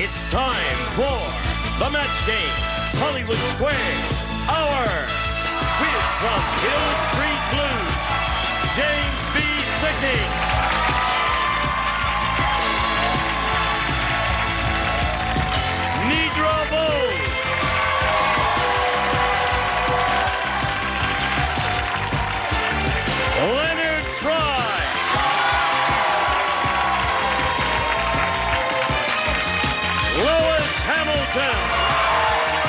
It's time for the match game, Hollywood Square Hour. With from Hill Street Blues, James B. Sickning. Nidra Bowles. Leonard Try. Lois Hamilton.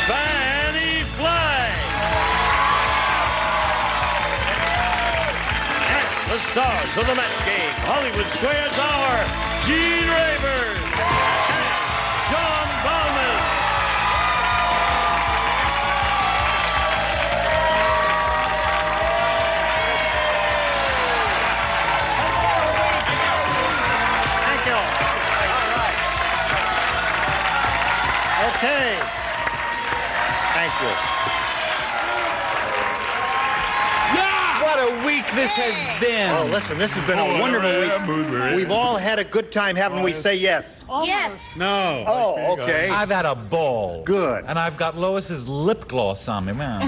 Fanny Flagg. And the stars of the match game, Hollywood Squares Hour, Gene Rayburn and John Bauman. Thank you. Okay. Thank you. What a week this has been. Oh, listen, this has been a wonderful week. We've all had a good time, haven't we? Say yes. Yes. No. Oh, okay. I've had a ball. Good. And I've got Lois's lip gloss on me. Man.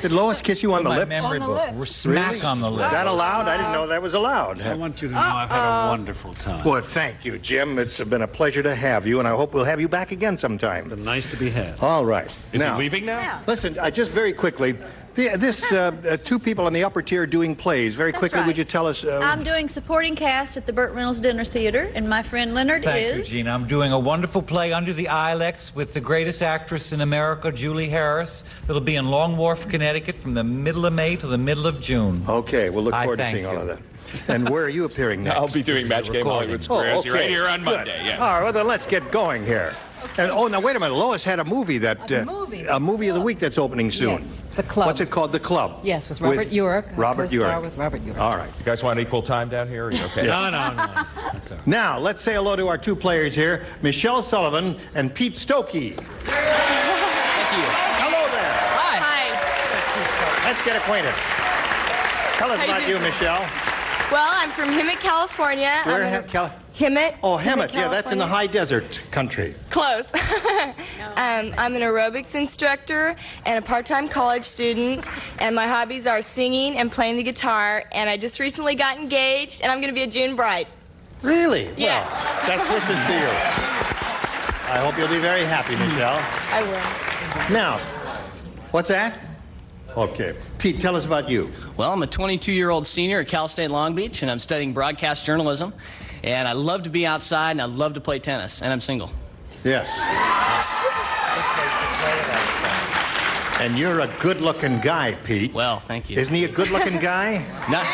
Did Lois kiss you on the My lips? memory On the book. lips. Smack Really? on the Is lips. that allowed? I didn't know that was allowed. I want you to know I've had a wonderful time. Well, thank you, Jim. It's been a pleasure to have you, and I hope we'll have you back again sometime. Been nice to be had. All right. Is now, he leaving now? Yeah. Listen, just very quickly, this two people on the upper tier doing plays. Very That's quickly, right. would you tell us? I'm doing supporting cast at the Burt Reynolds Dinner Theater, and my friend Leonard Thank is... you, Gina. I'm doing a wonderful play under the Ilex with the greatest actress in America, Julie Harris. It'll be in Long Wharf, Connecticut from the middle of May to the middle of June. Okay, we'll look I forward to thank seeing all you. of that. And where are you appearing next? I'll be doing Match Game recording. Hollywood Squares. Oh, You're right here on Good. Monday, yes. All right, well, then let's get going here. And now wait a minute. Lois had a movie that A movie. a movie of the week that's opening soon. Yes, The Club. What's it called? The Club. Yes, with Robert Urich. Robert Co-star Urich. with Robert Urich. All right. You guys want equal time down here? Are you okay? No. That's all right. Now let's say hello to our two players here, Michelle Sullivan and Pete Stokey. Hello there. Hi. Let's get acquainted. Tell us How you about you, doing? Michelle. Well, I'm from Hemet, California. Where? Hemet. Oh, Hemet. Yeah, that's in the California. high desert country. Close. I'm an aerobics instructor and a part-time college student, and my hobbies are singing and playing the guitar, and I just recently got engaged, and I'm going to be a June bride. Really? Yeah. Well, best wishes to you. I hope you'll be very happy, Michelle. I will. Now, what's that? Okay. Pete, tell us about you. Well, I'm a 22-year-old senior at Cal State Long Beach, and I'm studying broadcast journalism. And I love to be outside, and I love to play tennis, and I'm single. Yes. And you're a good-looking guy, Pete. Well, thank you. Isn't he a good-looking guy? Not,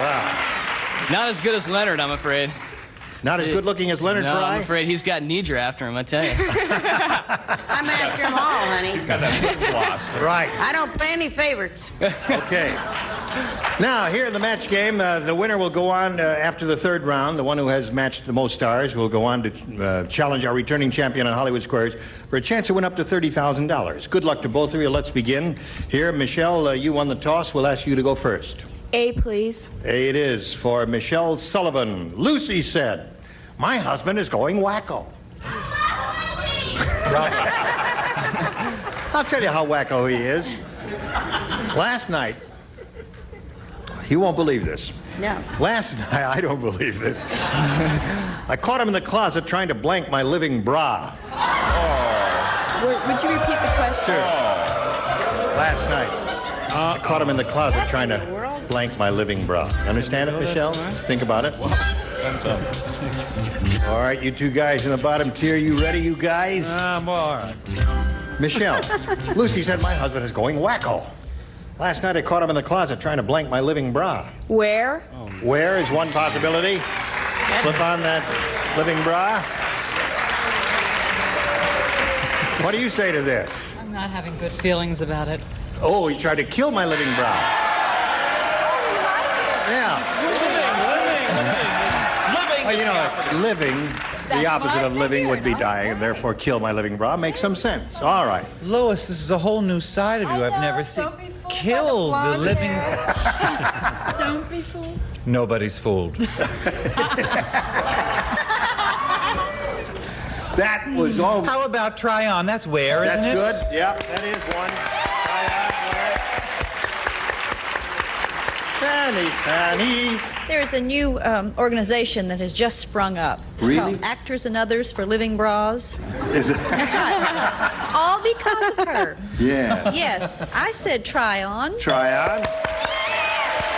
Wow. not as good as Leonard, I'm afraid. Not as good-looking as Leonard No, Fry? I'm afraid he's got Nidra after him, I tell you. I'm after them all, honey. Got that lip gloss. Right. I don't play any favorites. Okay. Now, here in the match game, the winner will go on after the third round. The one who has matched the most stars will go on to challenge our returning champion on Hollywood Squares for a chance to win up to $30,000. Good luck to both of you. Let's begin. Here, Michelle, you won the toss. We'll ask you to go first. A, please. A it is for Michelle Sullivan. Lucy said, "My husband is going wacko." I'll tell you how wacko he is. Last night, you won't believe this. No. Last night, I don't believe this. I caught him in the closet trying to blank my living bra. Would you repeat the question? Last night, I caught him in the closet trying to blank my living bra. Understand it, Michelle? Think about it. All right, you two guys in the bottom tier, you ready, you guys? I'm all right. Michelle, Lucy said my husband is going wacko. Last night I caught him in the closet trying to blank my living bra. Where? Where is one possibility? Slip on that living bra. What do you say to this? I'm not having good feelings about it. Oh, he tried to kill my living bra. Yeah. Well, you know, living the opposite of living would be dying, and therefore kill my living bra. Makes some sense. All right. Lois, this is a whole new side of you I've never seen. Don't be fooled Kill by the living. Don't be fooled. Nobody's fooled. That was all. How about try on? That's where, isn't That's it? good. Yeah, that is one. Fanny, Fanny. There's a new organization that has just sprung up. Really? Called Actors and Others for Living Bras. Is it? That's right. All because of her. Yeah. Yes, I said try on. Try on.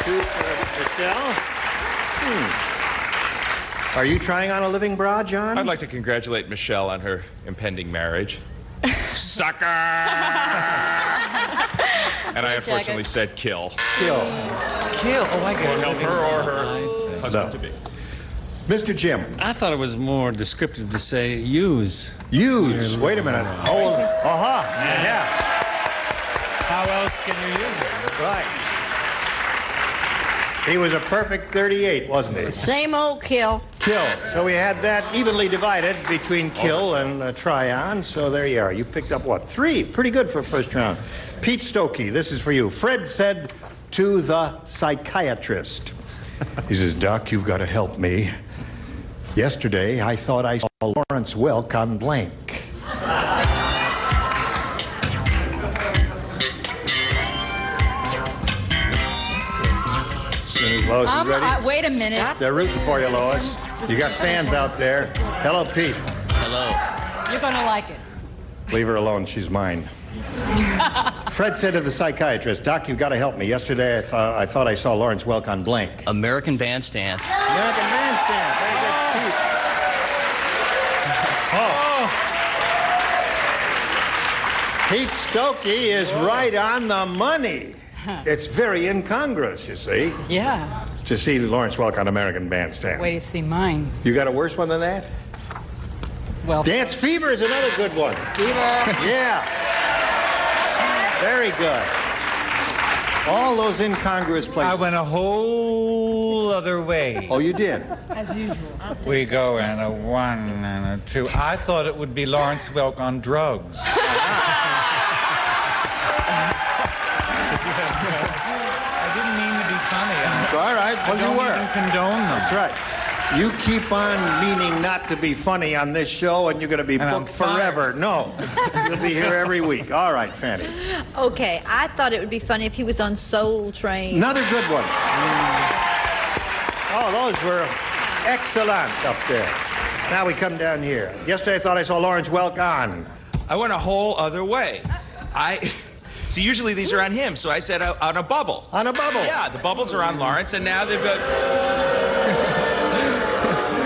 2 for Michelle. Are you trying on a living bra, John? I'd like to congratulate Michelle on her impending marriage. Sucker! And I unfortunately said kill. Kill. Kill. Oh, I get Or it. help her or her husband-to-be. Mr. Jim. I thought it was more descriptive to say use. Use. Wait a minute. Hold. Uh-huh. Yeah. How else can you use it? Right. He was a perfect 38, wasn't he? Same old kill. Kill. So we had that evenly divided between kill and try on. So there you are. You picked up what? 3. Pretty good for first round. Pete Stokey, this is for you. Fred said to the psychiatrist. He says, Doc, you've got to help me. Yesterday, I thought I saw Lawrence Welk on blank. Lois is ready? Wait a minute. They're rooting for you, Lois. You got fans out there. Hello, Pete. Hello. You're going to like it. Leave her alone. She's mine. Fred said to the psychiatrist, Doc, you've got to help me. Yesterday, I thought I saw Lawrence Welk on blank. American Bandstand. American Bandstand. Very good, Pete. Pete Stokey is right on the money. It's very incongruous, you see, Yeah. to see Lawrence Welk on American Bandstand. Wait to see mine. You got a worse one than that? Well, Dance Fever is another good one. Fever. Yeah. Very good. All those incongruous I places. went a whole other way. Oh, you did? As usual. We go in a 1 and a 2. I thought it would be Lawrence Welk on drugs. I didn't mean to be funny. All right. Well, I you don't were. even condone them. That's right. You keep on meaning not to be funny on this show, and you're going to be And I'm booked forever. No. You'll be here every week. All right, Fanny. Okay, I thought it would be funny if he was on Soul Train. Another good one. Oh, those were excellent up there. Now we come down here. Yesterday I thought I saw Lawrence Welk on. I went a whole other way. See, usually these are on him, so I said on a bubble. On a bubble. Yeah, the bubbles are on Lawrence, and now they've got...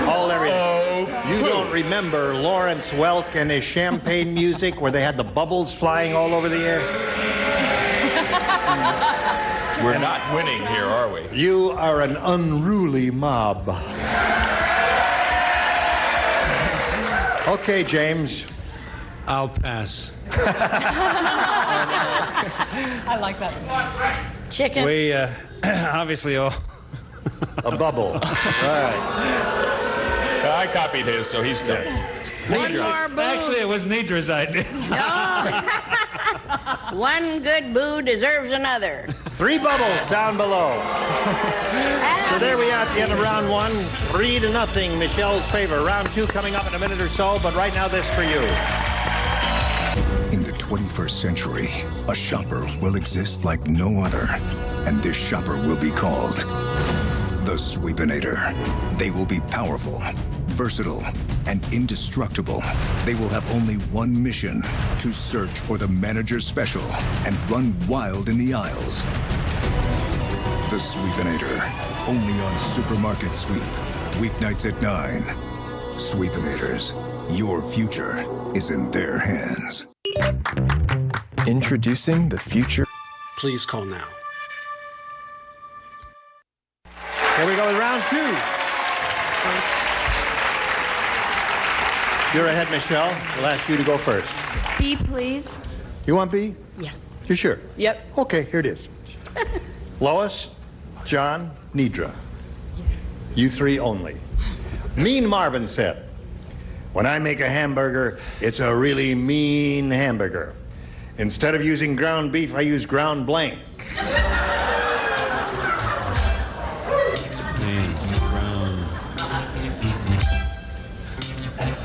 Hold everything. You don't remember Lawrence Welk and his champagne music where they had the bubbles flying all over the air? We're not winning here, are we? You are an unruly mob. Okay, James. I'll pass. I like that one. Chicken. We obviously all. A bubble. Right. I copied his, so he's done. One more boo. Actually, it was Nidra's idea. One good boo deserves another. 3 bubbles down below. So there we are at the end of round 1. 3-0, Michelle's favor. Round 2 coming up in a minute or so, but right now this for you. In the 21st century, a shopper will exist like no other. And this shopper will be called the Sweepinator. They will be powerful, versatile, and indestructible. They will have only one mission: to search for the manager's special and run wild in the aisles. The Sweepinator, only on Supermarket Sweep, weeknights at 9. Sweepinators, your future is in their hands. Introducing the future. Please call now. Here we go with round 2. You're ahead, Michelle. We'll ask you to go first. B, please. You want B? Yeah. You sure? Yep. Okay, here it is. Lois, John, Nidra. Yes. You 3 only. Mean Marvin said, When I make a hamburger, it's a really mean hamburger. Instead of using ground beef, I use ground blank.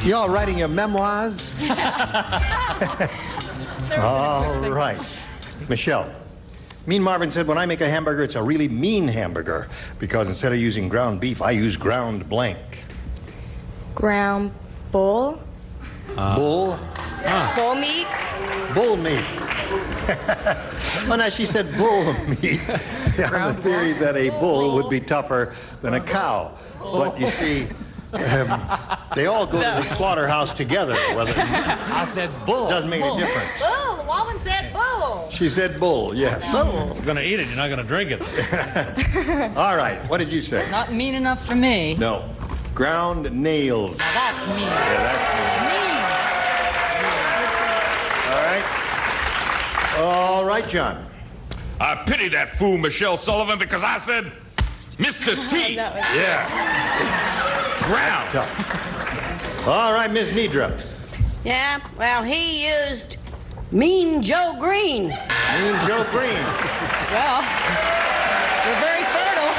Y'all writing your memoirs? All right. Michelle. Mean Marvin said, when I make a hamburger, it's a really mean hamburger because instead of using ground beef, I use ground blank. Ground bull? Bull? Bull meat? Bull meat. Well, now she said bull meat on the theory that a bull would be tougher than a cow. But you see, they all go to the slaughterhouse together. Whether I said bull. Doesn't make any difference. Bull. The woman said bull. She said bull, yes. You're going to eat it, you're not going to drink it. All right, what did you say? Not mean enough for me. No. Ground nails. Now that's mean. Yeah, that's Mean. all right, John. I pity that fool Michelle Sullivan because I said Mr. T. Yeah. Ground. Tough. All right, Miss Nidra. Yeah, well, he used Mean Joe Green. Mean Joe Green. Well, you're very fertile.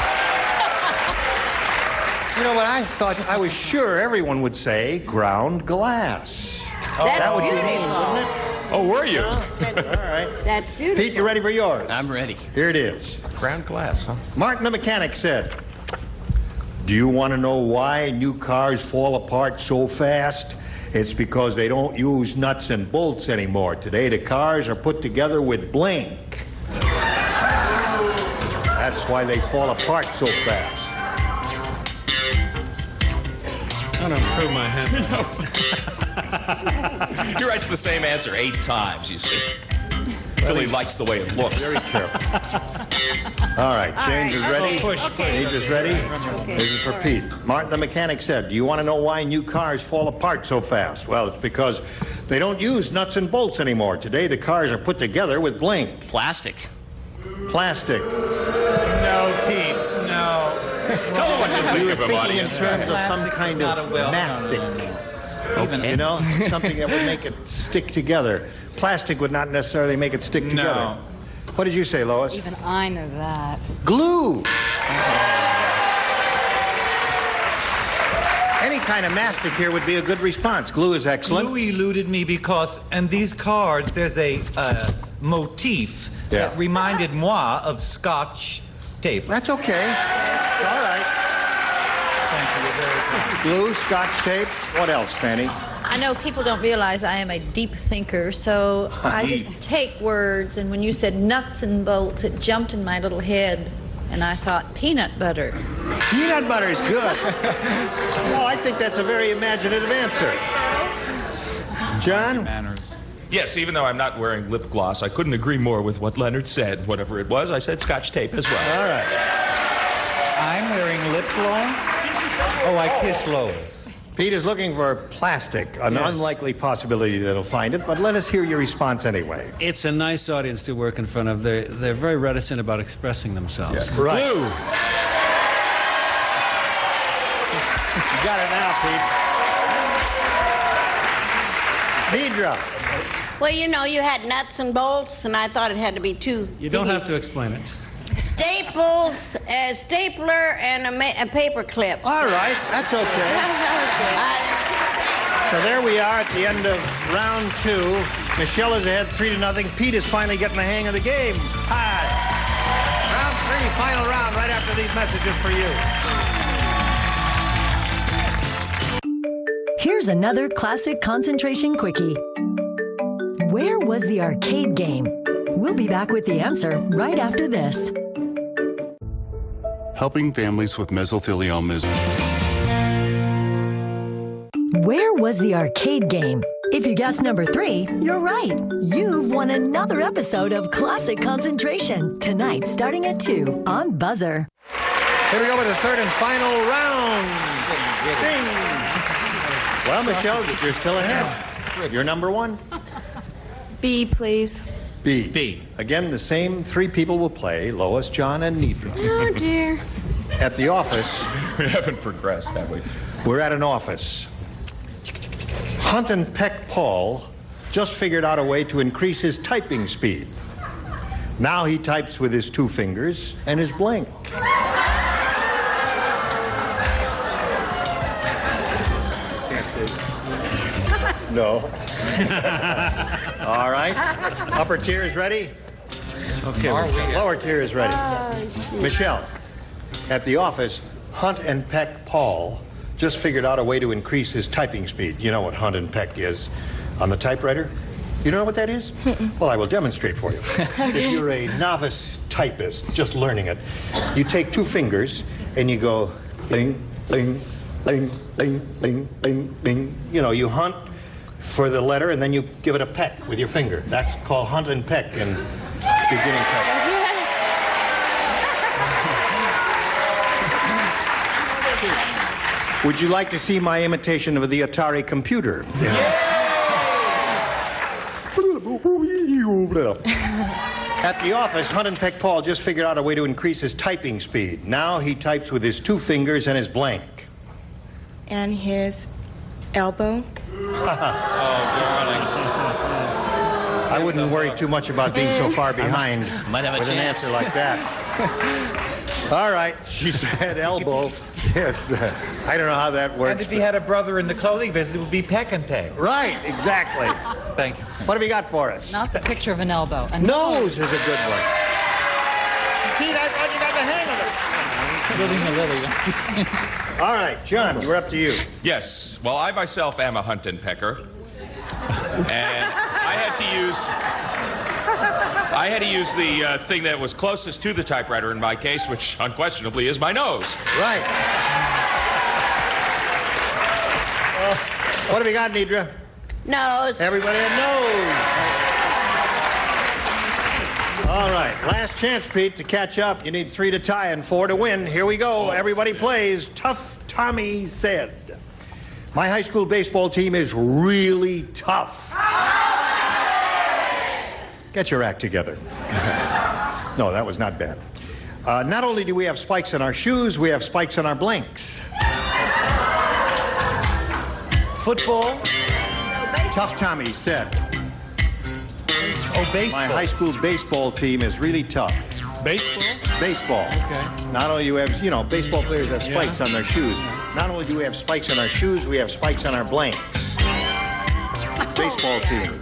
You know what I thought? I was sure everyone would say ground glass. That's would be beautiful. mean, wouldn't it? Oh, were you? All right. That's beautiful. Pete, you ready for yours? I'm ready. Here it is. Ground glass, huh? Martin the mechanic said, do you want to know why new cars fall apart so fast? It's because they don't use nuts and bolts anymore. Today, the cars are put together with blank. That's why they fall apart so fast. I'm going to improve my hand. He writes the same answer 8 times, you see. Until he likes the way it looks. Very careful. All right, James is ready. okay, Push, okay. James is ready. Okay. This is for Pete. Martin the mechanic said, do you want to know why new cars fall apart so fast? Well, it's because they don't use nuts and bolts anymore. Today, the cars are put together with blank. Plastic. Plastic. No, Pete, no. Tell him what you think You of were him, thinking in audience. terms of some Plastic is kind not of a well- mastic. Okay. You know, something that would make it stick together. Plastic would not necessarily make it stick together. No. What did you say, Lois? Even I know that. Glue. Any kind of mastic here would be a good response. Glue is excellent. Glue eluded me because, and these cards, there's a motif that reminded moi of Scotch tape. That's okay. All right. Thank you. You're very kind. Glue, Scotch tape. What else, Fanny? I know people don't realize I am a deep thinker, so I just take words, and when you said nuts and bolts, it jumped in my little head, and I thought peanut butter. Peanut butter is good. Oh, I think that's a very imaginative answer. John? Manners. Yes, even though I'm not wearing lip gloss, I couldn't agree more with what Leonard said. Whatever it was, I said Scotch tape as well. All right. I'm wearing lip gloss? Oh, I kissed Lois. Pete is looking for plastic, an unlikely possibility that he'll find it, but let us hear your response anyway. It's a nice audience to work in front of. They're very reticent about expressing themselves. Yeah. Right. Glue. You got it now, Pete. Nidra. Well, you know, you had nuts and bolts, and I thought it had to be 2. You don't have to explain it. Staples, a stapler, and a paper clip. All right, that's okay. So there we are at the end of round 2. Michelle is ahead 3-0. Pete is finally getting the hang of the game. Hi. Round 3, final round, right after these messages for you. Here's another classic concentration quickie. Where was the arcade game? We'll be back with the answer right after this. Helping families with mesothelioma. Where was the arcade game? If you guessed number 3, you're right. You've won another episode of Classic Concentration, tonight starting at 2 on Buzzer. Here we go with the third and final round. Ding. Well, Michelle, you're still ahead. You're number 1. B, please. B. B. Again, the same 3 people will play, Lois, John, and Nidra. Oh, dear. At the office. We haven't progressed, have we? We're at an office. Hunt and Peck Paul just figured out a way to increase his typing speed. Now he types with his 2 fingers and his blank. No. All right. Upper tier is ready? Okay. Lower tier is ready. Michelle, at the office, Hunt and Peck Paul just figured out a way to increase his typing speed. You know what Hunt and Peck is on the typewriter? You know what that is? Well, I will demonstrate for you. If you're a novice typist, just learning it, you take 2 fingers and you go bing, bing, bing, bing, bing, bing, bing. You know, you hunt for the letter and then you give it a peck with your finger. That's called Hunt and Peck in beginning typing. Would you like to see my imitation of the Atari computer? At the office, Hunt and Peck Paul just figured out a way to increase his typing speed. Now he types with his 2 fingers and his blank. And his elbow. Oh, darling. I wouldn't worry too much about being so far behind Might have a with chance. an answer like that. All right, she said elbow. Yes, I don't know how that works. And if he had a brother in the clothing business, it would be Peck and Peg. Right, exactly. Thank you. What have you got for us? Not the picture of an elbow. A Nose is a good one. Pete, I thought you got the hang of it. Living a lily. All right, John, we're up to you. Yes. Well, I myself am a hunt and pecker. And I had to use the thing that was closest to the typewriter in my case, which unquestionably is my nose. Right. What have you got, Nidra? Nose. Everybody a nose. All right, last chance, Pete, to catch up. You need 3 to tie and 4 to win. Here we go. Everybody plays. Tough Tommy said. My high school baseball team is really tough. Get your act together. No, that was not bad. Not only do we have spikes in our shoes, we have spikes in our blanks. Football? Tough Tommy said. Oh, baseball. My high school baseball team is really tough. Baseball? Baseball. Okay. Not only you have, you know, baseball players have spikes on their shoes. Not only do we have spikes on our shoes, we have spikes on our blanks. Baseball team.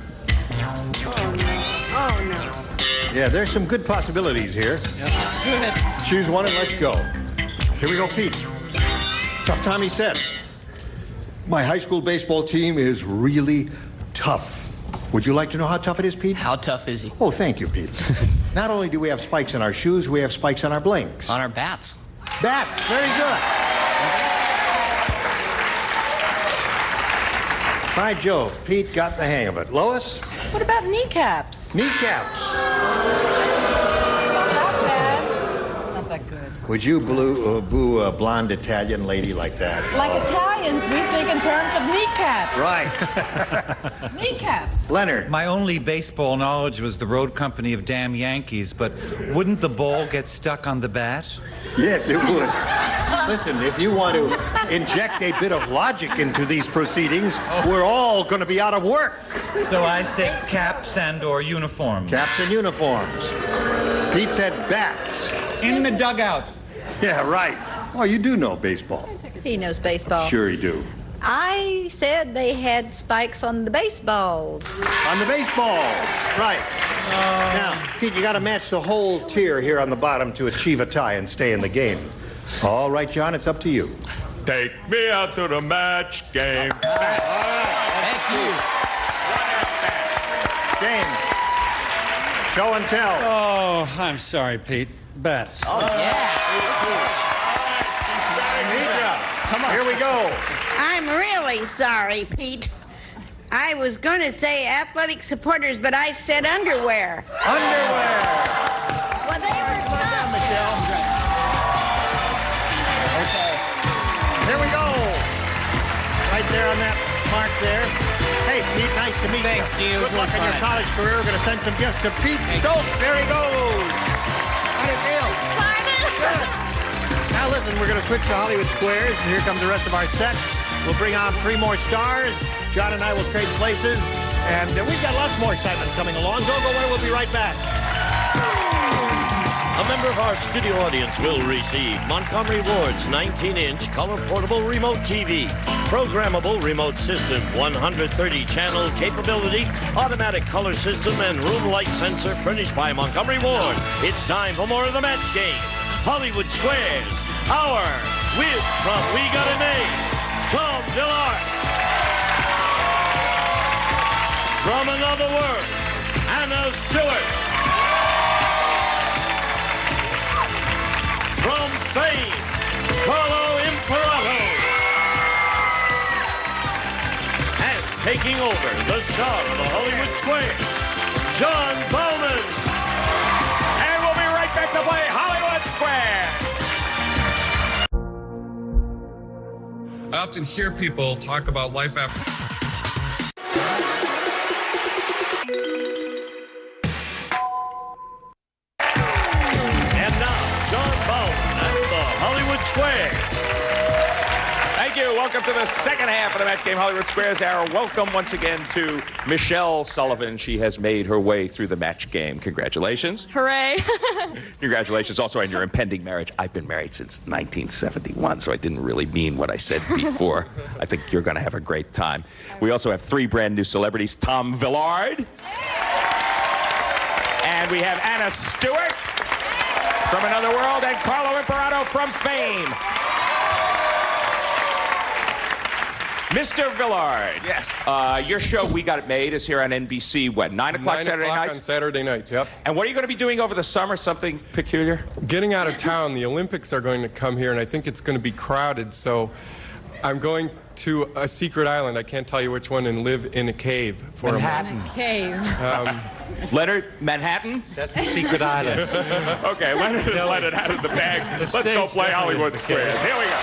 Oh, no. Yeah, there's some good possibilities here. Good. Choose one and let's go. Here we go, Pete. Tough Tommy said. My high school baseball team is really tough. Would you like to know how tough it is, Pete? How tough is he? Oh, thank you, Pete. Not only do we have spikes on our shoes, we have spikes on our blanks. On our bats. Bats, very good. By Jove, Pete got the hang of it. Lois? What about kneecaps? Kneecaps. Not that bad. It's not that good. Would you boo a blonde Italian lady like that? Like Italians, we think in terms of kneecaps. Right. Kneecaps. Leonard. My only baseball knowledge was the road company of damn Yankees, but wouldn't the ball get stuck on the bat? Yes, it would. Listen, if you want to inject a bit of logic into these proceedings, we're all going to be out of work. So I said caps and or uniforms. Caps and uniforms. Pete said bats. In the dugout. Yeah, right. Oh, you do know baseball. He knows baseball. Sure you do. I said they had spikes on the baseballs. On the baseballs. Right. Now, Pete, you got to match the whole tier here on the bottom to achieve a tie and stay in the game. All right, John, it's up to you. Take me out to the match game. Thank you. James, show and tell. Oh, I'm sorry, Pete. Bats. Oh, yeah. Come on. Here we go. I'm really sorry, Pete. I was going to say athletic supporters, but I said underwear. Underwear. Well, they were tough. Okay. Here we go. Right there on that mark there. Hey, Pete, nice to meet you. Thanks, Gene. It was Good luck in really your fun. college career. We're going to send some gifts to Pete Stokes. There he goes. How do you feel? Good. Now listen, we're going to switch to Hollywood Squares. Here comes the rest of our set. We'll bring on 3 more stars. John and I will trade places. And we've got lots more excitement coming along. Don't go away. We'll be right back. A member of our studio audience will receive Montgomery Ward's 19-inch color portable remote TV, programmable remote system, 130-channel capability, automatic color system, and room light sensor furnished by Montgomery Ward. It's time for more of the match game. Hollywood Squares, our with from We Got a Name, Tom Villard. From Another World, Anna Stewart. From Fame, Carlo Imperato. And taking over, the star of the Hollywood Square, John Bowman. And we'll be right back to play Hollywood Square. I often hear people talk about life after. Square. Thank you. Welcome to the second half of the match game, Hollywood Squares Hour. Welcome once again to Michelle Sullivan. She has made her way through the match game. Congratulations. Hooray. Congratulations also on your impending marriage. I've been married since 1971, so I didn't really mean what I said before. I think you're going to have a great time. We also have 3 brand new celebrities, Tom Villard. And we have Anna Stewart from Another World, and Carlo Imperato from Fame. Mr. Villard. Yes. Your show, We Got It Made, is here on NBC, what, 9 o'clock Saturday nights? 9 o'clock on Saturday nights, yep. And what are you going to be doing over the summer? Something peculiar? Getting out of town. The Olympics are going to come here, and I think it's going to be crowded, so I'm going to a secret island. I can't tell you which one, and live in a cave for Manhattan. In a cave. Leonard, Manhattan? That's the secret island. Okay, Leonard has let it out of the bag. Let's go play Hollywood Squares. Here we go.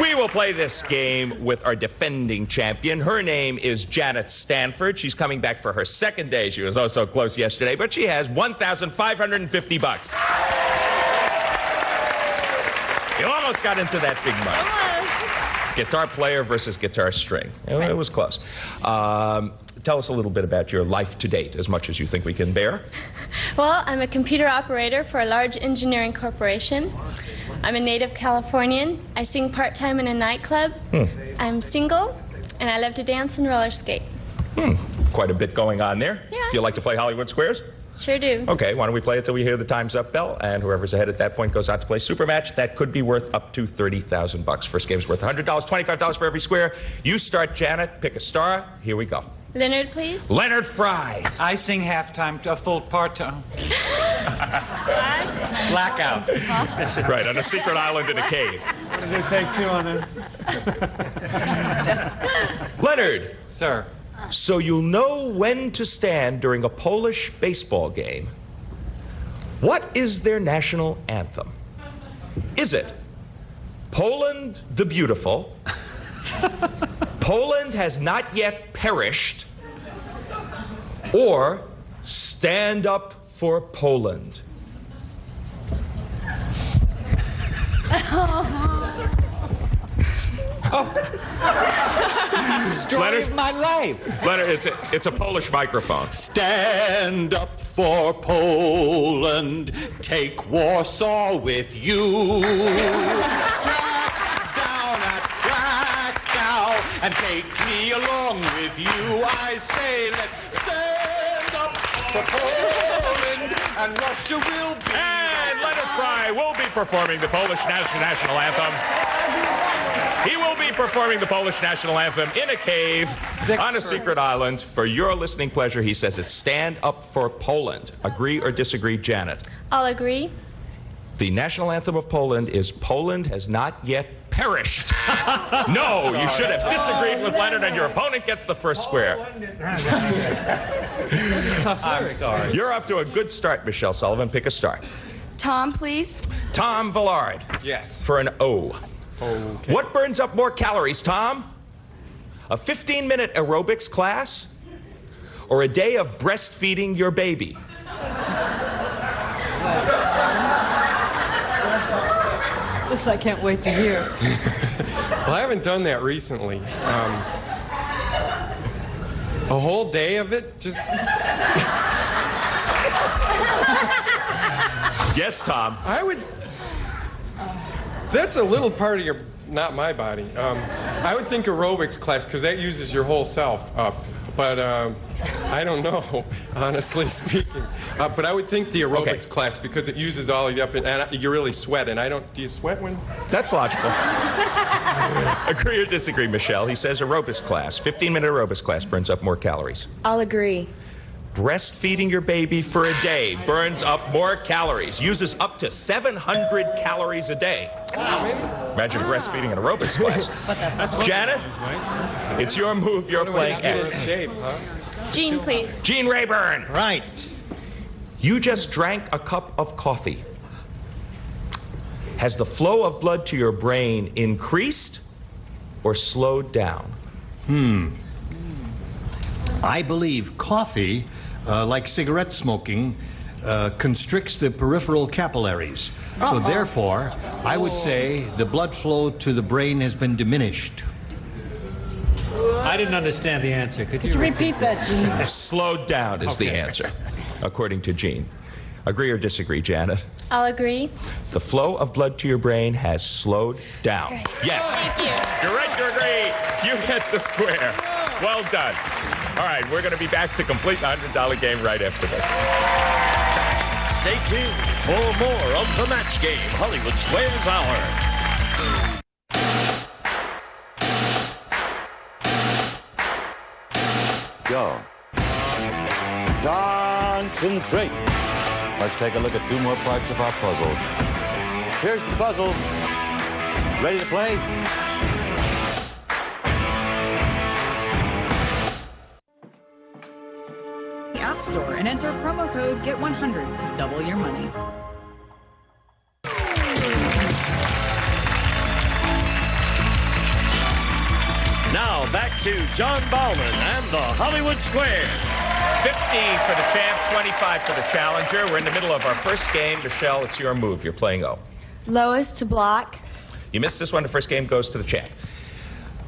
We will play this game with our defending champion. Her name is Janet Stanford. She's coming back for her second day. She was oh so close yesterday, but she has $1,550. You almost got into that big money. Guitar player versus guitar string. It was close. Tell us a little bit about your life to date, as much as you think we can bear. Well, I'm a computer operator for a large engineering corporation. I'm a native Californian. I sing part-time in a nightclub. I'm single, and I love to dance and roller skate. Quite a bit going on there. Yeah. Do you like to play Hollywood Squares? Sure do. Okay, why don't we play it till we hear the time's up bell, and whoever's ahead at that point goes out to play Super Match. That could be worth up to $30,000. First game's worth $100, $25 for every square. You start, Janet. Pick a star. Here we go. Leonard, please. Leonard Fry. I sing halftime, a full part-time. Blackout. Right, on a secret island in a cave. What did it take 2 on it? Leonard. Sir. So you'll know when to stand during a Polish baseball game. What is their national anthem? Is it Poland the Beautiful, Poland Has Not Yet Perished, or Stand Up for Poland? Story Leonard, of my life. Leonard, it's a Polish microphone. Stand up for Poland, take Warsaw with you. Crack down at Krakow, and take me along with you. I say, let's stand up for Poland, and Russia will be. And Leonard Fry will be performing the Polish national anthem. He will be performing the Polish national anthem in a cave on a secret island. For your listening pleasure, he says it's Stand Up for Poland. Agree or disagree, Janet? I'll agree. The national anthem of Poland is Poland Has Not Yet Perished. No, you should have disagreed with Leonard, and your opponent gets the first square. I'm sorry. You're off to a good start, Michelle Sullivan. Pick a star. Tom, please. Tom Villard. Yes. For an O. Okay. What burns up more calories, Tom? A 15-minute aerobics class? Or a day of breastfeeding your baby? This I can't wait to hear. Well, I haven't done that recently. A whole day of it? Just... Yes, Tom. I would... That's a little part of your... Not my body. I would think aerobics class, because that uses your whole self up. But I don't know, honestly speaking. But I would think the aerobics class, because it uses all of you up, and you really sweat. And I don't... Do you sweat when... That's logical. Agree or disagree, Michelle? He says aerobics class, 15-minute aerobics class burns up more calories. I'll agree. Breastfeeding your baby for a day burns up more calories, uses up to 700 calories a day. Imagine breastfeeding an aerobics class. Janet, it's your move. You're playing X. Shape, huh? Gene, please. Gene Rayburn. Right. You just drank a cup of coffee. Has the flow of blood to your brain increased or slowed down? I believe coffee, like cigarette smoking, constricts the peripheral capillaries. So therefore, I would say the blood flow to the brain has been diminished. I didn't understand the answer. Could you repeat that, Gene? Slowed down is the answer, according to Gene. Agree or disagree, Janet? I'll agree. The flow of blood to your brain has slowed down. Great. Yes. Thank you. You're right to agree. You get the square. Well done. All right, we're going to be back to complete the $100 game right after this. Stay tuned for more of the match game, Hollywood Squares Hour. Go. Concentrate. Let's take a look at two more parts of our puzzle. Here's the puzzle. Ready to play? The App Store and enter promo code GET100 to double your money. Now back to John Bauman and the Hollywood Square. 50 for the champ, 25 for the challenger. We're in the middle of our first game. Michelle, it's your move. You're playing O. Lois to block. You missed this one. The first game goes to the champ.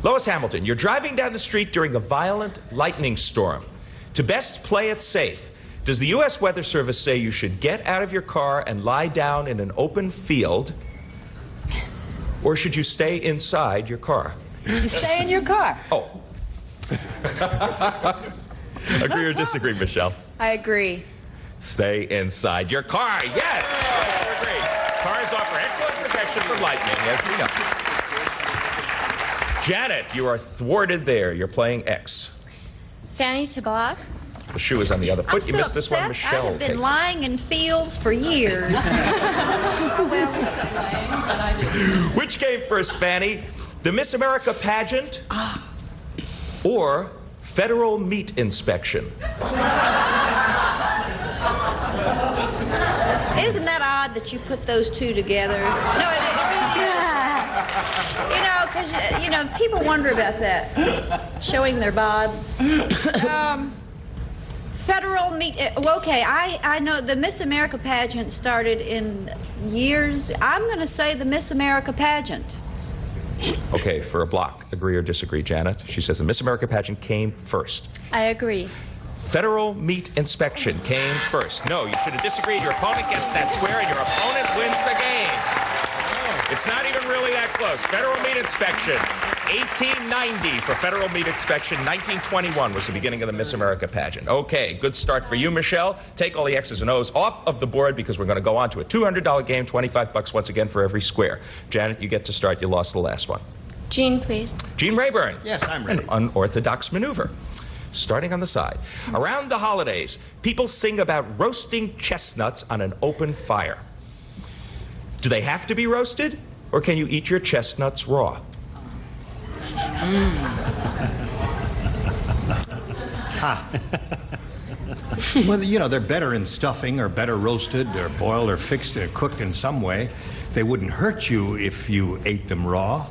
Lois Hamilton, you're driving down the street during a violent lightning storm. To best play it safe, does the U.S. Weather Service say you should get out of your car and lie down in an open field, or should you stay inside your car? You stay in your car. Oh. Agree or disagree, Michelle? I agree. Stay inside your car. Yes! I agree. Cars offer excellent protection from lightning, as we know. Janet, you are thwarted there. You're playing X. Fanny to block. The shoe is on the other foot. You missed this one, Michelle. I have been lying in fields for years. Which came first, Fanny? The Miss America pageant or federal meat inspection? Isn't that odd that you put those two together? No, it really is. You know, because, you know, people wonder about that, showing their bods. Federal meat, okay, I know the Miss America pageant started in years. I'm going to say the Miss America pageant. Okay, for a block. Agree or disagree, Janet? She says the Miss America pageant came first. I agree. Federal meat inspection came first. No, you should have disagreed. Your opponent gets that square and your opponent wins the game. It's not even really that close. Federal meat inspection, 1890 for federal meat inspection. 1921 was the beginning of the Miss America pageant. Okay, good start for you, Michelle. Take all the X's and O's off of the board because we're going to go on to a $200 game, $25 once again for every square. Janet, you get to start. You lost the last one. Gene, please. Gene Rayburn. Yes, I'm ready. An unorthodox maneuver. Starting on the side. Around the holidays, people sing about roasting chestnuts on an open fire. Do they have to be roasted, or can you eat your chestnuts raw? Well, you know, they're better in stuffing, or better roasted, or boiled, or fixed, or cooked in some way. They wouldn't hurt you if you ate them raw.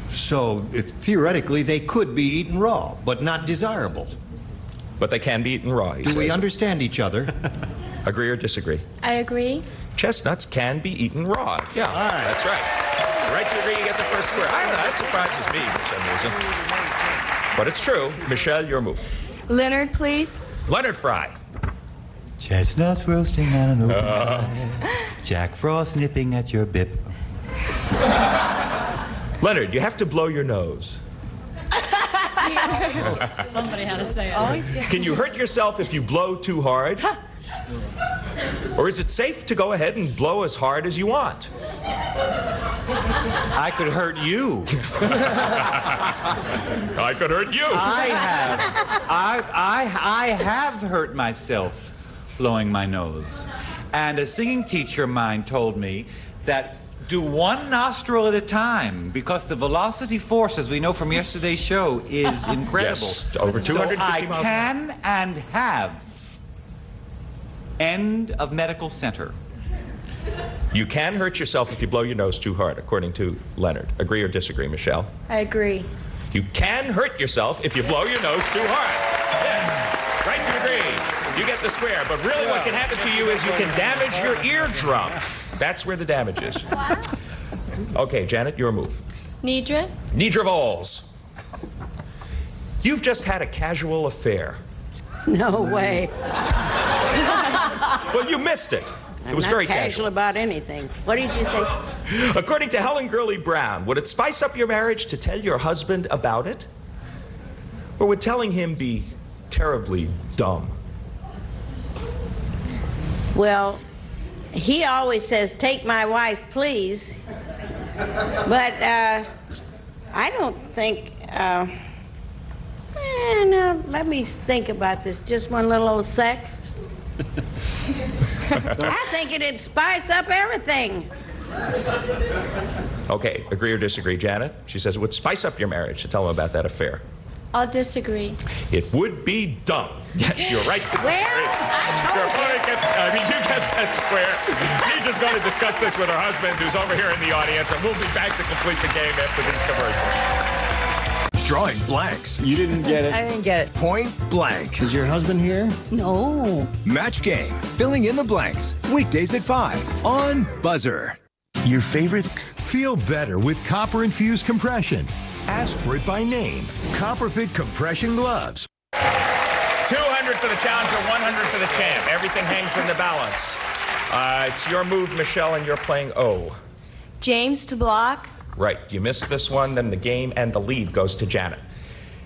So, theoretically, they could be eaten raw, but not desirable. But they can be eaten raw. Do we understand each other? Agree or disagree? I agree. Chestnuts can be eaten raw. Yeah, that's right. Right degree, you get the first square. I don't know, that surprises me for some reason. But it's true. Michelle, your move. Leonard, please. Leonard Fry. Chestnuts roasting on an open fire. Jack Frost nipping at your bip. Leonard, you have to blow your nose. Somebody had to say it. Can you hurt yourself if you blow too hard? Or is it safe to go ahead and blow as hard as you want? I could hurt you. I could hurt you. I have hurt myself blowing my nose. And a singing teacher of mine told me that do one nostril at a time because the velocity force, as we know from yesterday's show, is incredible. Yes, over 250 so I miles. can and have. End of medical center. You can hurt yourself if you blow your nose too hard, according to Leonard. Agree or disagree, Michelle? I agree. You can hurt yourself if you blow your nose too hard. Yes, right to agree. You get the square, but really what can happen to you is you can damage your eardrum. That's where the damage is. Okay, Janet, your move. Nidra? Nidra Vols. You've just had a casual affair. No way. Well, you missed it. It was very casual about anything. What did you say? According to Helen Gurley Brown, would it spice up your marriage to tell your husband about it? Or would telling him be terribly dumb? Well, he always says, "Take my wife, please." But I don't think... no, let me think about this just one little old sec. I think it'd spice up everything. Okay, agree or disagree, Janet? She says it would spice up your marriage to tell him about that affair. I'll disagree. It would be dumb. Yes, you're right. Well, Your opponent gets, you get that square. Nidja's going to discuss this with her husband, who's over here in the audience, and we'll be back to complete the game after these commercials. Drawing blanks. You didn't get it. I didn't get it. Point blank. Is your husband here? No. Match game. Filling in the blanks. Weekdays at 5 on Buzzer. Your favorite? Feel better with copper-infused compression. Ask for it by name. Copperfit compression gloves. 200 for the challenger, 100 for the champ. Everything hangs in the balance. It's your move, Michelle, and you're playing O. James to block. Right. You missed this one, then the game and the lead goes to Janet.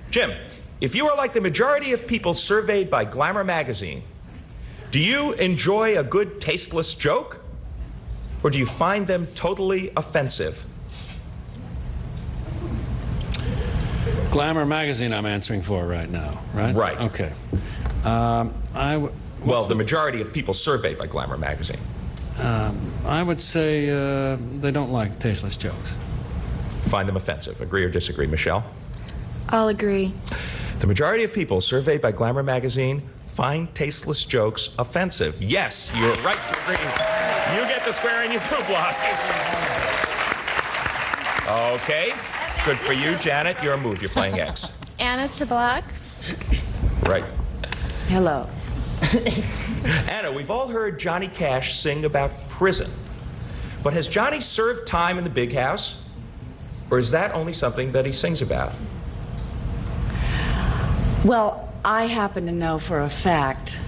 Jim, if you are like the majority of people surveyed by Glamour magazine, do you enjoy a good tasteless joke? Or do you find them totally offensive? Glamour magazine I'm answering for right now, right? Right. Okay. Well, the majority of people surveyed by Glamour magazine. I would say they don't like tasteless jokes. Find them offensive. Agree or disagree, Michelle? I'll agree. The majority of people surveyed by Glamour magazine find tasteless jokes offensive. Yes, you're right to agree. You get the square and you do block. Okay. Good for you, Janet. Your move. You're playing X. Anna to block. Right. Hello. Anna, we've all heard Johnny Cash sing about prison. But has Johnny served time in the big house? Or is that only something that he sings about? Well, I happen to know for a fact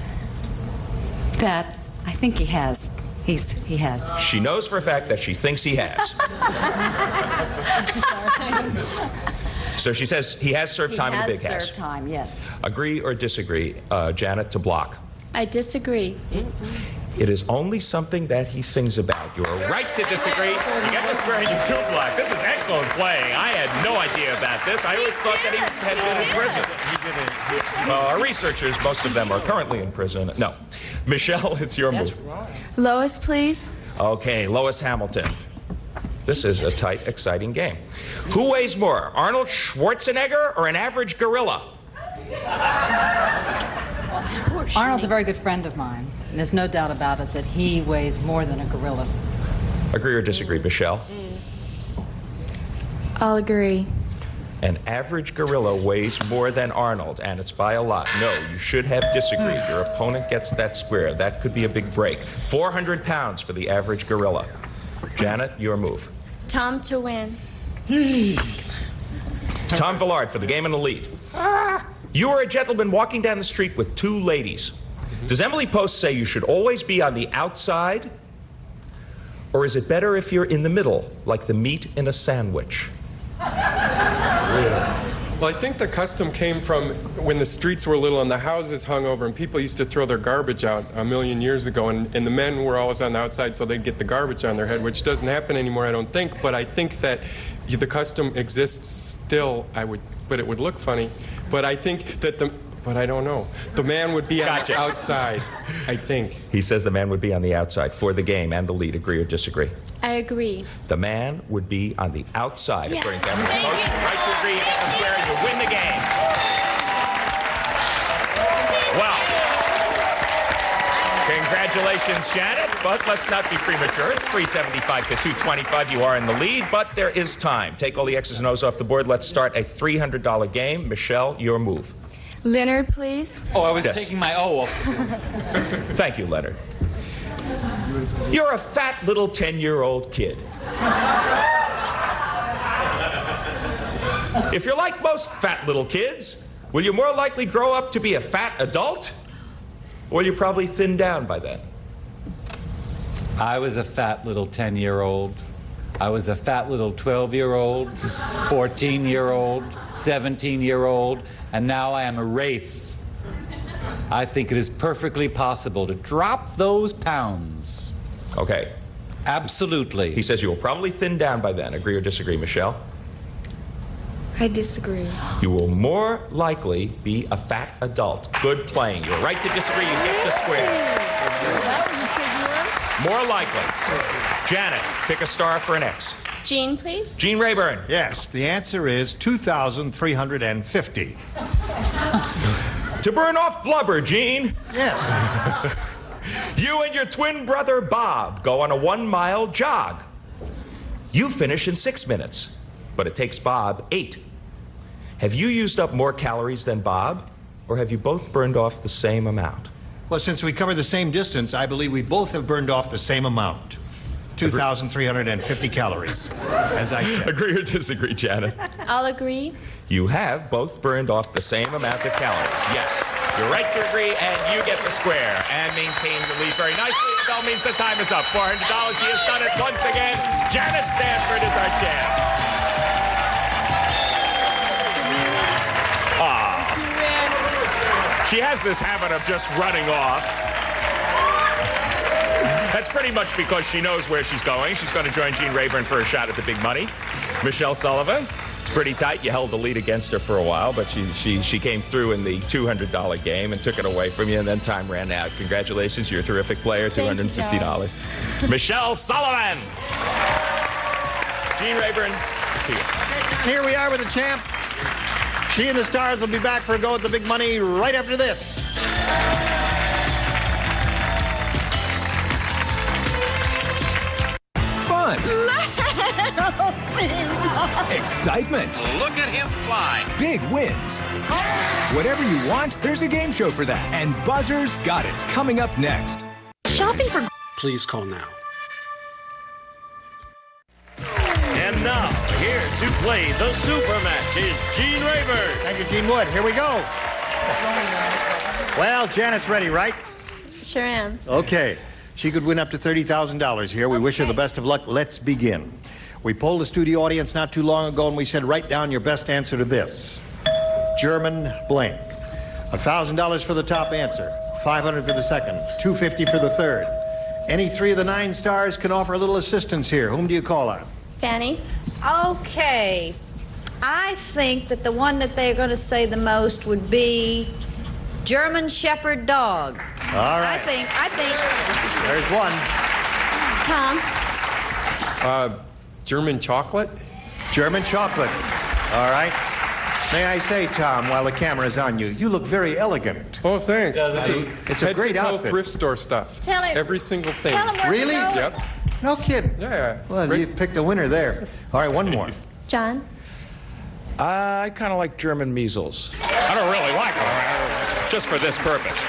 that I think he has. He has. She knows for a fact that she thinks he has. So she says he has served time in the big house. He has served time, yes. Agree or disagree, Janet, to block? I disagree. It is only something that he sings about. You are right to disagree. You get the square and you do block. This is excellent playing. I had no idea about this. I always thought that he had been in prison. Our researchers, most of them are currently in prison. No. Michelle, it's your move. Lois, please. Okay, Lois Hamilton. This is a tight, exciting game. Who weighs more, Arnold Schwarzenegger or an average gorilla? Arnold's a very good friend of mine, and there's no doubt about it that he weighs more than a gorilla. Agree or disagree, Michelle? I'll agree. An average gorilla weighs more than Arnold, and it's by a lot. No, you should have disagreed. Your opponent gets that square. That could be a big break. 400 pounds for the average gorilla. Janet, your move. Tom to win. Tom Villard for the game and the lead. You are a gentleman walking down the street with two ladies. Does Emily Post say you should always be on the outside? Or is it better if you're in the middle, like the meat in a sandwich? Well, I think the custom came from when the streets were little and the houses hung over and people used to throw their garbage out a million years ago, and the men were always on the outside so they'd get the garbage on their head, which doesn't happen anymore, I don't think. But I think that the custom exists still, but it would look funny. But I think that but I don't know. The man would be on the outside, I think. He says the man would be on the outside for the game and the lead. Agree or disagree? I agree. The man would be on the outside, according to Emily Post. Right to agree, you get the square, you win the game. Well, congratulations, Janet, but let's not be premature. It's 375 to 225. You are in the lead, but there is time. Take all the X's and O's off the board. Let's start a $300 game. Michelle, your move. Leonard, please. Oh, I was taking my O off. Thank you, Leonard. You're a fat little 10-year-old kid. If you're like most fat little kids, will you more likely grow up to be a fat adult? Or will you probably thin down by then? I was a fat little 10-year-old. I was a fat little 12-year-old, 14-year-old, 17-year-old, and now I am a wraith. I think it is perfectly possible to drop those pounds. Okay. Absolutely. He says you will probably thin down by then. Agree or disagree, Michelle? I disagree. You will more likely be a fat adult. Good playing. You're right to disagree. You get the square. More likely. Janet, pick a star for an X. Gene, please. Gene Rayburn. Yes, the answer is 2,350. To burn off blubber, Gene. Yes. You and your twin brother Bob go on a 1-mile jog. You finish in 6 minutes, but it takes Bob 8. Have you used up more calories than Bob, or have you both burned off the same amount? Well, since we cover the same distance, I believe we both have burned off the same amount. 2,350 calories, as I said. Agree or disagree, Janet? I'll agree. You have both burned off the same amount of calories. Yes, you're right to agree, and you get the square and maintain the lead very nicely. The bell means the time is up. $400. She has done it once again. Janet Stanford is our champ. She has this habit of just running off. That's pretty much because she knows where she's going. She's going to join Gene Rayburn for a shot at the big money. Michelle Sullivan, it's pretty tight. You held the lead against her for a while, but she came through in the $200 game and took it away from you, and then time ran out. Congratulations, you're a terrific player, $250. Michelle Sullivan! Gene Rayburn, here. Here we are with the champ. She and the Stars will be back for a go at the big money right after this. Fun. Excitement. Look at him fly. Big wins. Whatever you want, there's a game show for that. And Buzzer's got it. Coming up next. Shopping for... Please call now. And now, here to play the super match is Gene Rayburn. Thank you, Gene Wood. Here we go. Well, Janet's ready, right? Sure am. Okay. She could win up to $30,000 here. We wish her the best of luck. Let's begin. We polled the studio audience not too long ago, and we said, write down your best answer to this. German blank. $1,000 for the top answer. $500 for the second. $250 for the third. Any three of the 9 stars can offer a little assistance here. Whom do you call on? Fanny? Okay. I think that the one that they're going to say the most would be German Shepherd Dog. All right. I think. There's one. Tom? German chocolate? German chocolate. All right. May I say, Tom, while the camera is on you, you look very elegant. Oh, thanks. Yeah, This is it's a great outfit. thrift store stuff. Tell him. Every single thing. Tell him where Really? to go. Yep. No kidding. Yeah. Well, you picked a winner there. All right, one more. John? I kind of like German measles. I don't really like them. just for this purpose.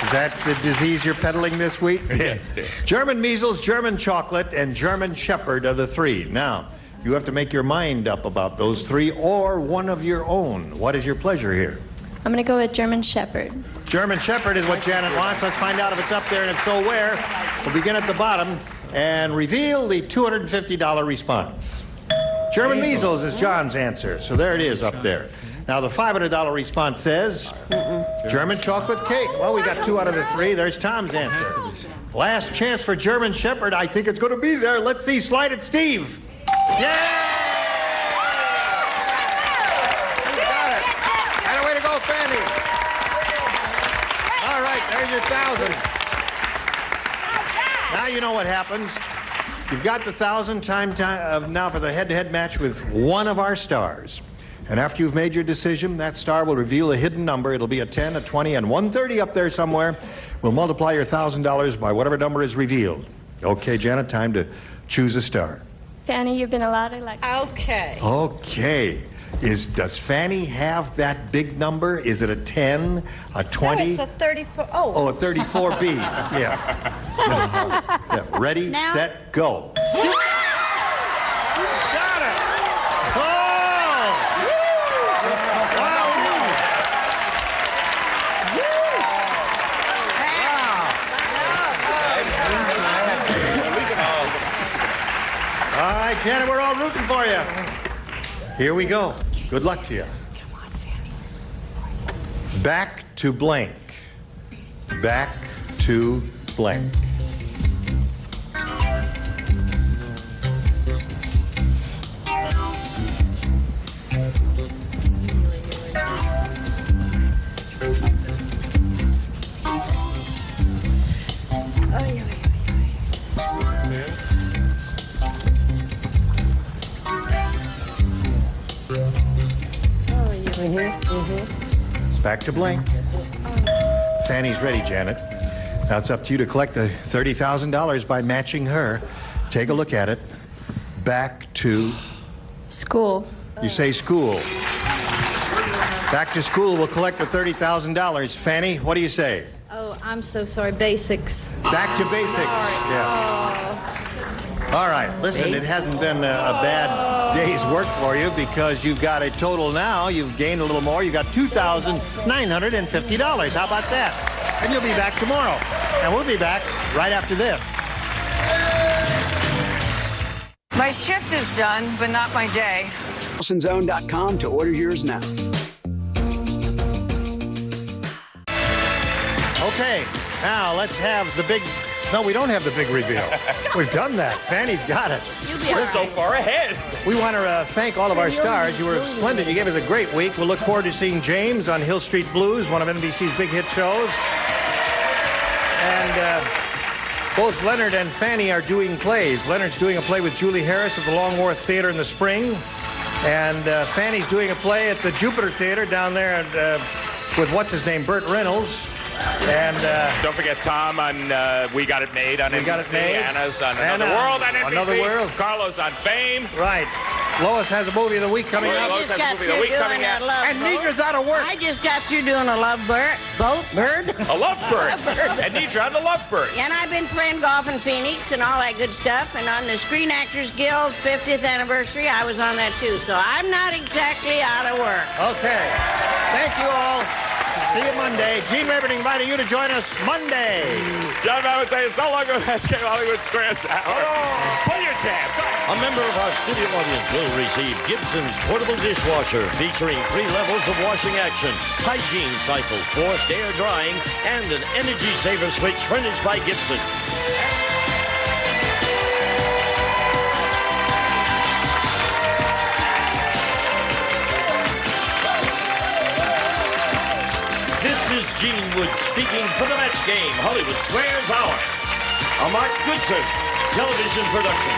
Is that the disease you're peddling this week? Yes, dear. German measles, German chocolate, and German shepherd are the three. Now, you have to make your mind up about those three or one of your own. What is your pleasure here? I'm going to go with German shepherd. German shepherd is what Janet wants. Let's find out if it's up there, and if so, where. We'll begin at the bottom and reveal the $250 response. German measles is John's answer, so there it is up there. Now, the $500 response says German chocolate cake. Well, we got 2 out of the 3. There's Tom's answer. Last chance for German shepherd. I think it's going to be there. Let's see. Slide it, Steve. Yeah! Got it. And way to go, Fanny. All right, there's your 1,000. Now you know what happens. You've got the 1,000 now for the head-to-head match with one of our stars. And after you've made your decision, that star will reveal a hidden number. It'll be a 10, a 20, and 130 up there somewhere. We'll multiply your $1,000 by whatever number is revealed. Okay, Janet, time to choose a star. Fanny, you've been allowed to like. Okay. Okay. Does Fanny have that big number? Is it a 10, a 20? No, it's a 34. Oh, a 34B. Yes. Yeah. Ready, Now? set, go. Got it. Oh! Wow. All right, Janet, we're all rooting for you. Here we go. Good luck to you. Come on, Fanny. Back to blank. Back to blank. It's back to blank. Fanny's ready, Janet. Now it's up to you to collect the $30,000 by matching her. Take a look at it. Back to School. You say school. Back to school will collect the $30,000. Fanny, what do you say? Oh, I'm so sorry. Basics. Back to basics. Yeah. All right. Listen, it hasn't been a bad day's work for you because you've got a total now. You've gained a little more. You've got $2,950. How about that? And you'll be back tomorrow. And we'll be back right after this. My shift is done, but not my day. WilsonZone.com to order yours now. Okay, now let's have the big... No, we don't have the big reveal. We've done that. Fanny's got it. We're so far ahead. We want to thank all of our stars. You were splendid. You gave us a great week. We'll look forward to seeing James on Hill Street Blues, one of NBC's big hit shows. And both Leonard and Fanny are doing plays. Leonard's doing a play with Julie Harris at the Long Wharf Theater in the spring. And Fanny's doing a play at the Jupiter Theater down there with what's-his-name, Burt Reynolds. And don't forget Tom on We Got It Made on NBC. Got It Made. Anna's on Another World on NBC. Another World. Carlos on Fame. Right. Lois has a movie of the week coming up. Lois has a movie of the week coming out. And Nidra's out of work. I just got through doing a love bird. A lovebird. And Nidra on the Lovebird. And I've been playing golf in Phoenix and all that good stuff. And on the Screen Actors Guild 50th anniversary, I was on that too. So I'm not exactly out of work. Okay. Thank you all. See you Monday. Gene Rayburn inviting you to join us Monday. John, I would say so long ago, HK Hollywood Squares Hour. Pull your tab. A member of our studio audience will receive Gibson's portable dishwasher featuring 3 levels of washing action, hygiene cycle, forced air drying, and an energy saver switch furnished by Gibson. This is Gene Wood speaking for the Match Game Hollywood Squares Hour. A Mark Goodson television production.